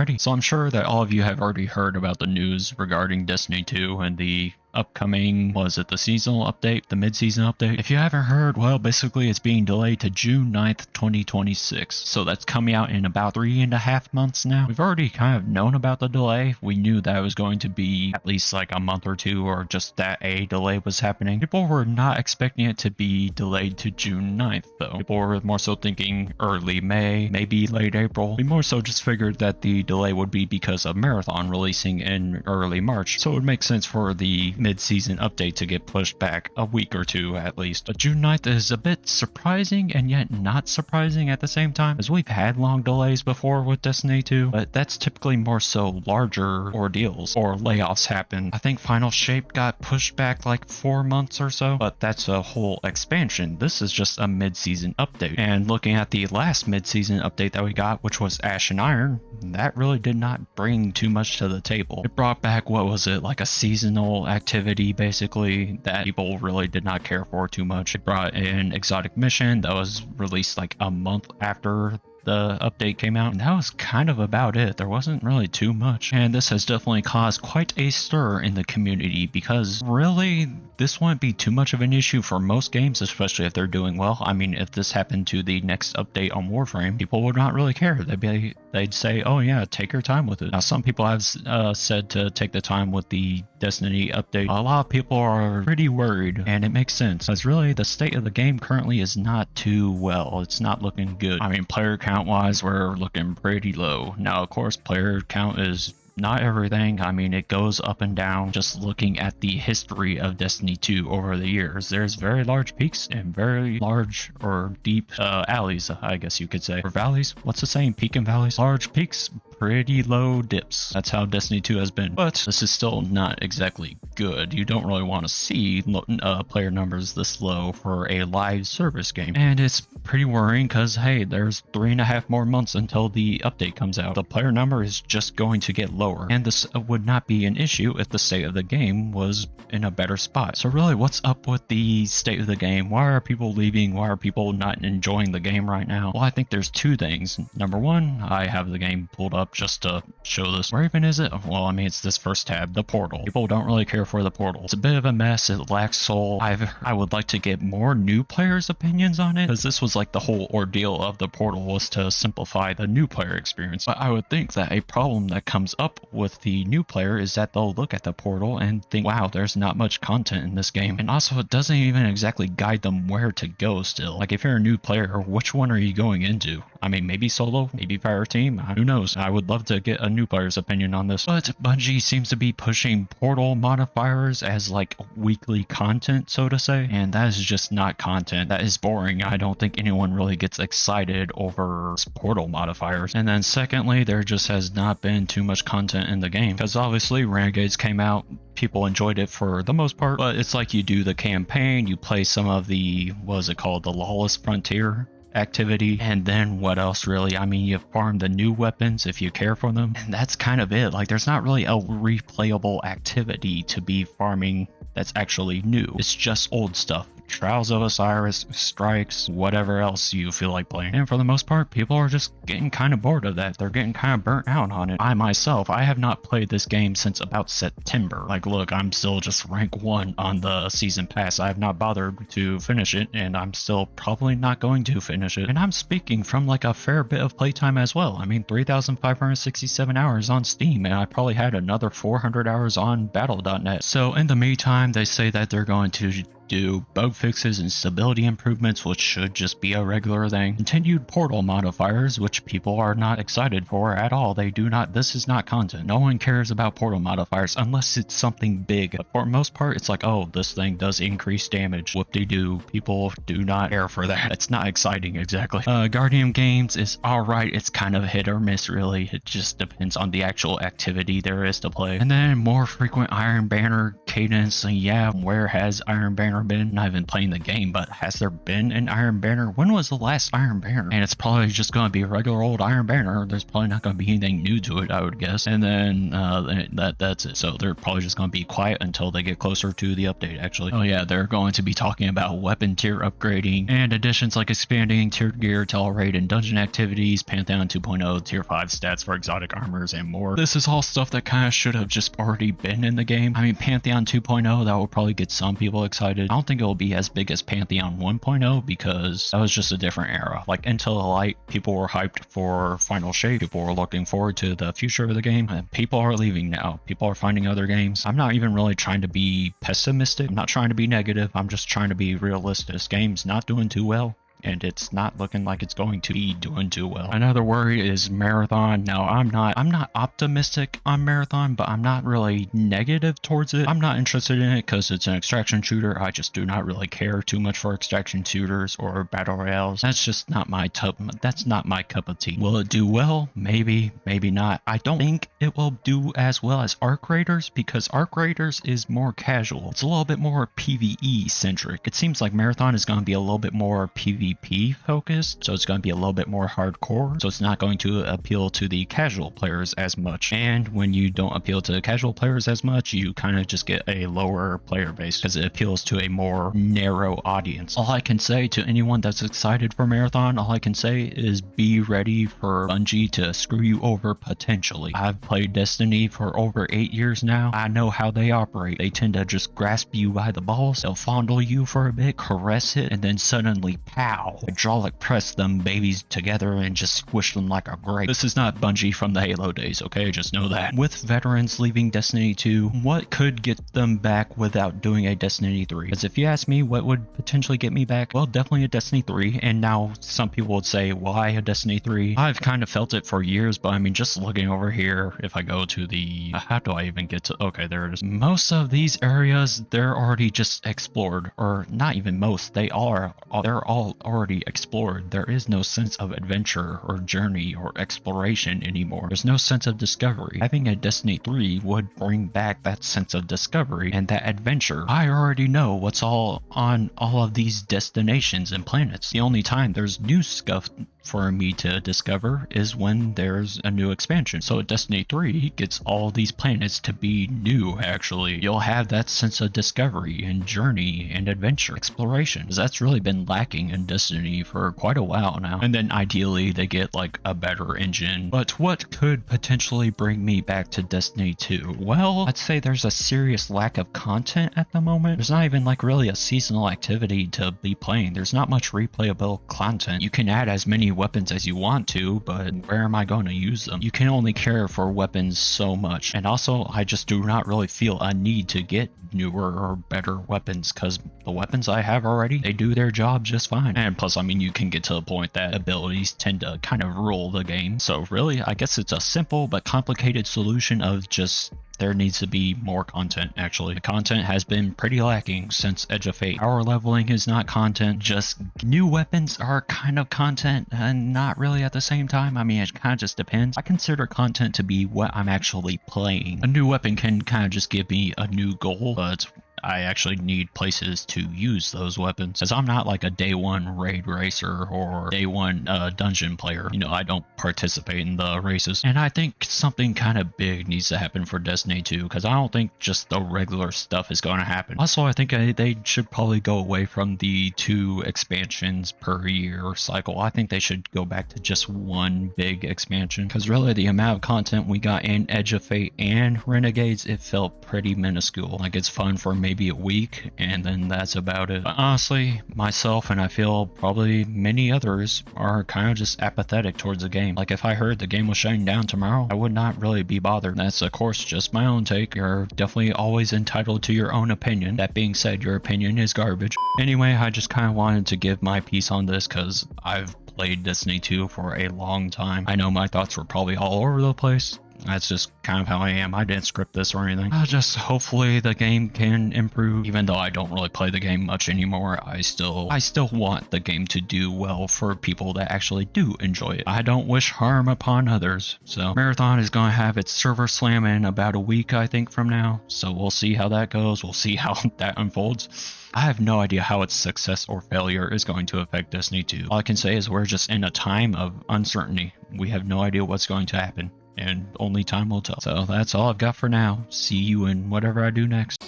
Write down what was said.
already. So I'm sure that all of you have already heard about the news regarding Destiny 2 and the upcoming, was it the seasonal update, the mid-season update? If you haven't heard, well, basically it's being delayed to June 9th, 2026. So that's coming out in about 3.5 months now. We've already kind of known about the delay. We knew that it was going to be at least like a month or two, or just that a delay was happening. People were not expecting it to be delayed to June 9th though. People were more so thinking early May, maybe late April. We more so just figured that the delay would be because of Marathon releasing in early March. So it would make sense for the mid-season update to get pushed back a week or two at least. But June 9th is a bit surprising and yet not surprising at the same time, as we've had long delays before with Destiny 2, but that's typically more so larger ordeals or layoffs happen. I think Final Shape got pushed back like 4 months or so, but that's a whole expansion. This is just a mid-season update. And looking at the last mid-season update that we got, which was Ash and Iron, that really did not bring too much to the table. It brought back, what was it, like a seasonal activity basically that people really did not care for too much. It brought in Exotic Mission that was released like a month after the update came out, and that was kind of about it. There wasn't really too much, and this has definitely caused quite a stir in the community, because really this wouldn't be too much of an issue for most games, especially if they're doing well. I mean, if this happened to the next update on Warframe, people would not really care. They'd say, oh yeah, take your time with it. Now some people have said to take the time with the Destiny update. A lot of people are pretty worried, and it makes sense, because really the state of the game currently is not too well. It's not looking good. I mean, player count wise, we're looking pretty low. Now of course player count is not everything. I mean, it goes up and down. Just looking at the history of Destiny 2 over the years, there's very large peaks and very large or deep alleys, I guess you could say, or valleys. What's the saying? Peak and valleys. Large peaks, pretty low dips. That's how Destiny 2 has been. But this is still not exactly good. You don't really want to see player numbers this low for a live service game. And it's pretty worrying because, hey, there's 3.5 more months until the update comes out. The player number is just going to get lower. And this would not be an issue if the state of the game was in a better spot. So really, what's up with the state of the game? Why are people leaving? Why are people not enjoying the game right now? Well, I think there's two things. Number one, I have the game pulled up just to show this. Where even is it? Well, I mean, it's this first tab, the portal. People don't really care for the portal. It's a bit of a mess. It lacks soul. I would like to get more new players' opinions on it, because this was like the whole ordeal of the portal was to simplify the new player experience. But I would think that a problem that comes up with the new player is that they'll look at the portal and think, wow, there's not much content in this game. And also, it doesn't even exactly guide them where to go still. Like, if you're a new player, which one are you going into? I mean, maybe solo, maybe fire team, who knows? I would love to get a new player's opinion on this. But Bungie seems to be pushing portal modifiers as like weekly content, so to say, and that is just not content. That is boring. I don't think anyone really gets excited over portal modifiers. And then secondly, there just has not been too much content in the game, because obviously Renegades came out, people enjoyed it for the most part, but it's like you do the campaign, you play some of the, what is it called, the Lawless Frontier activity, and then what else really? I mean, you farm the new weapons if you care for them, and that's kind of it. Like, there's not really a replayable activity to be farming that's actually new. It's just old stuff. Trials of Osiris, Strikes, whatever else you feel like playing. And for the most part, people are just getting kind of bored of that. They're getting kind of burnt out on it. I myself, I have not played this game since about September. Like, look, I'm still just rank 1 on the season pass. I have not bothered to finish it, and I'm still probably not going to finish it. And I'm speaking from like a fair bit of playtime as well. I mean, 3,567 hours on Steam, and I probably had another 400 hours on Battle.net. So in the meantime, they say that they're going to do bug fixes and stability improvements, which should just be a regular thing. Continued portal modifiers, which people are not excited for at all. They do not, this is not content. No one cares about portal modifiers unless it's something big. But for the most part, it's like, oh, this thing does increase damage. Whoop-de-doo. People do not care for that. It's not exciting exactly. Guardian Games is alright. It's kind of hit or miss really. It just depends on the actual activity there is to play. And then more frequent Iron Banner cadence. And yeah, where has Iron Banner been? Not even playing the game, but has there been an Iron Banner? When was the last Iron Banner? And it's probably just going to be a regular old Iron Banner. There's probably not going to be anything new to it, I would guess. And then that's it. So they're probably just going to be quiet until they get closer to the update, actually. Oh yeah, they're going to be talking about weapon tier upgrading and additions like expanding tiered gear, tall raid, and dungeon activities, Pantheon 2.0, tier 5 stats for exotic armors, and more. This is all stuff that kind of should have just already been in the game. I mean, Pantheon 2.0, that will probably get some people excited. I don't think it will be as big as Pantheon 1.0 because that was just a different era. Like Into the Light, people were hyped for Final Shape. People were looking forward to the future of the game. And people are leaving now. People are finding other games. I'm not even really trying to be pessimistic. I'm not trying to be negative. I'm just trying to be realistic. This game's not doing too well, and it's not looking like it's going to be doing too well. Another worry is Marathon. Now, I'm not optimistic on Marathon, but I'm not really negative towards it. I'm not interested in it because it's an extraction shooter. I just do not really care too much for extraction shooters or battle royales. That's just not my cup of tea. Will it do well? Maybe, maybe not. I don't think it will do as well as Arc Raiders because Arc Raiders is more casual. It's a little bit more PvE centric. It seems like Marathon is going to be a little bit more PvP focused, so it's going to be a little bit more hardcore, so it's not going to appeal to the casual players as much. And when you don't appeal to casual players as much, you kind of just get a lower player base because it appeals to a more narrow audience. All I can say to anyone that's excited for Marathon, all I can say is be ready for Bungie to screw you over potentially. I've played Destiny for over 8 years now. I know how they operate. They tend to just grasp you by the balls, they'll fondle you for a bit, caress it, and then suddenly pow, hydraulic press them babies together and just squish them like a grape. This is not Bungie from the Halo days, okay? Just know that. With veterans leaving Destiny 2, what could get them back without doing a Destiny 3? Because if you ask me what would potentially get me back, well, definitely a Destiny 3. And now some people would say, why a Destiny 3? I've kind of felt it for years, but I mean, just looking over here, if I go to the... how do I even get to... okay, there it is. Most of these areas, they're already just explored. Or not even most, they're all already explored. There is no sense of adventure or journey or exploration anymore. There's no sense of discovery. Having a Destiny 3 would bring back that sense of discovery and that adventure. I already know what's all on all of these destinations and planets. The only time there's new stuff for me to discover is when there's a new expansion. So Destiny 3 gets all these planets to be new, actually. You'll have that sense of discovery and journey and adventure, exploration, because that's really been lacking in Destiny for quite a while now. And then ideally they get like a better engine. But what could potentially bring me back to Destiny 2? Well, I'd say there's a serious lack of content at the moment. There's not even like really a seasonal activity to be playing. There's not much replayable content. You can add as many weapons as you want to, but where am I going to use them? You can only care for weapons so much. And also, I just do not really feel a need to get newer or better weapons because the weapons I have already, they do their job just fine. And plus, I mean, you can get to the point that abilities tend to kind of rule the game. So really, I guess it's a simple but complicated solution of just there needs to be more content, actually. The content has been pretty lacking since Edge of Fate. Power leveling is not content, just new weapons are kind of content and not really at the same time. I mean, it kind of just depends. I consider content to be what I'm actually playing. A new weapon can kind of just give me a new goal, but I actually need places to use those weapons, as I'm not like a day one raid racer or day one dungeon player. You know, I don't participate in the races. And I think something kind of big needs to happen for Destiny 2, because I don't think just the regular stuff is going to happen. Also, I think they should probably go away from the 2 expansions per year cycle. I think they should go back to just one big expansion, because really the amount of content we got in Edge of Fate and Renegades, it felt pretty minuscule. Like, it's fun for maybe a week, and then that's about it. But honestly, myself and I feel probably many others are kind of just apathetic towards the game. Like, if I heard the game was shutting down tomorrow, I would not really be bothered. That's of course just my own take. You're definitely always entitled to your own opinion. That being said, your opinion is garbage. Anyway, I just kind of wanted to give my piece on this because I've played Destiny 2 for a long time. I know my thoughts were probably all over the place. That's just kind of how I am. I didn't script this or anything. Just hopefully the game can improve. Even though I don't really play the game much anymore, I still want the game to do well for people that actually do enjoy it. I don't wish harm upon others. So Marathon is going to have its server slam in about a week, I think, from now. So we'll see how that goes. We'll see how that unfolds. I have no idea how its success or failure is going to affect Destiny 2. All I can say is we're just in a time of uncertainty. We have no idea what's going to happen, and only time will tell. So that's all I've got for now. See you in whatever I do next.